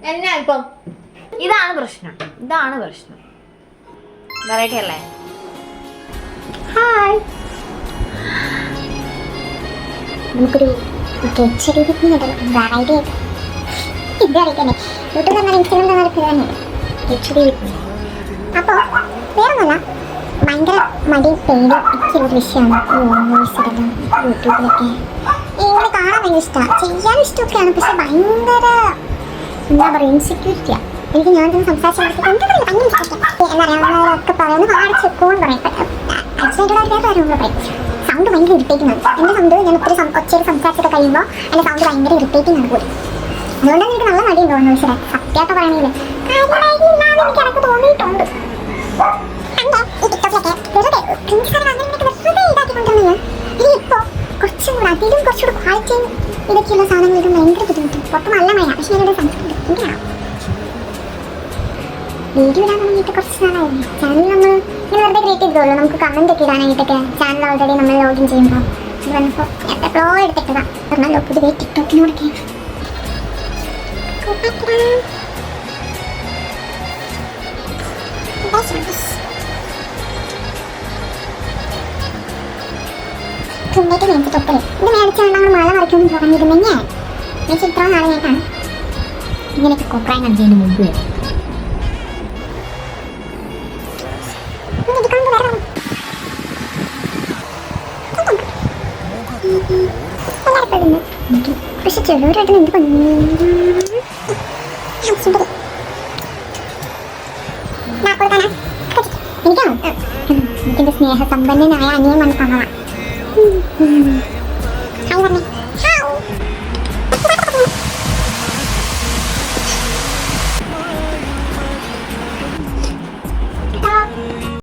എന്നാ ഇപ്പം ഇതാണ് പ്രശ്നം. വെറൈറ്റി അല്ലേ? ഹായ്, നമുക്കൊരു വെറൈറ്റി ആയിട്ട് ഇത് അറിയിക്കണേ. യൂട്യൂബ് പറഞ്ഞാൽ ഇൻസ്റ്റാഗ്രാം തന്നാൽ തന്നെ അപ്പോൾ വേറൊന്നുമല്ല, ഭയങ്കര മടി പേടി ഒക്കെയുള്ളൊരു വിഷയമാണ് യൂട്യൂബിലൊക്കെ. ഇങ്ങനെ കാണാൻ ഭയങ്കര ഇഷ്ടമാണ്, ചെയ്യാൻ ഇഷ്ടമൊക്കെയാണ്. പക്ഷെ ഭയങ്കര എന്താ പറയുക, ഇൻസെക്യൂരിറ്റിയാണ്. എനിക്ക് ഞാൻ തന്നെ സംസാരിച്ചു എന്നറിയാവുന്നവരൊക്കെ പറയുന്നത് അടിച്ചു വെക്കുമെന്ന് പറയും. ആക്ച്വലായിട്ടുള്ള വേറെ കാര്യങ്ങൾ പറയും. സൗണ്ട് ഭയങ്കര ഇറിറ്റേറ്റിംഗ് ആണ്. എൻ്റെ സൗണ്ട് ഞാൻ ഒത്തിരി ഒച്ചയിൽ സംസാരിച്ചൊക്കെ കഴിയുമ്പോൾ എൻ്റെ സൗണ്ട് ഭയങ്കര ഇറിറ്റേറ്റിംഗ് ആണ് പോലും. അതുകൊണ്ടാണ് എനിക്ക് നല്ല മടിയും തോന്നുന്നു. പക്ഷേ സത്യമായിട്ട് പറയണമെങ്കിൽ കാര്യമായിട്ടില്ലാന്ന് എനിക്ക് എനിക്ക് തോന്നിയിട്ടുണ്ട്. ഈ ടിക്ടോക്കിലൊക്കെ വെറുതെ ഇതാക്കിക്കൊണ്ടിരുന്നത് ഇനിയിപ്പോൾ കുറച്ചും കൂടെ അതിലും കുറച്ചുകൂടെ ക്വാളിറ്റിയും ഇതൊക്കെയുള്ള സാധനങ്ങൾ ഇതും ഭയങ്കര ബുദ്ധിമുട്ടുണ്ട്. പുറത്ത് നല്ല മഴ, പക്ഷേ ഞാനിവിടെ സംസാരിക്കുന്നത് എന്തിനാണ് വീഡിയോ ഇടാൻ വേണ്ടിയിട്ട് കുറച്ച് നാളായിരുന്നു. ചാനൽ നമ്മൾ ഇങ്ങനെ വെറുതെ ക്രിയേറ്റ് ചെയ്തോളൂ. നമുക്ക് കമൻറ്റ് ഒക്കെ ഇടാനായിട്ടൊക്കെ ചാനൽ ഓൾറെഡി നമ്മൾ ലോഗിൻ ചെയ്യുമ്പോൾ അത് വന്നപ്പോൾ എപ്പോഴോ എടുത്തിട്ടതാണ്. പറഞ്ഞല്ലോ പൊതുവേ ടിക്ടോക്കിനോടൊക്കെ തുമ്മിട്ട് മേടിച്ച തൊപ്പല് ഇത് മേടിച്ചാൽ നമ്മൾ മഴ മറിക്കൊന്നും പറഞ്ഞിരുന്നെങ്കിൽ മേടിച്ച് ഇത്ര നാളെ ഞാനാണ് ഇങ്ങനെയൊക്കെ കൊപ്രായം കാണിച്ചതിന് മുമ്പ് വരെ. പക്ഷെ ചെറിയൊരായിട്ട് എന്ത് എനിക്കാണോ എനിക്കെന്റെ സ്നേഹസമ്പന്നനായ അനിയൻ വന്ന് കാണാം.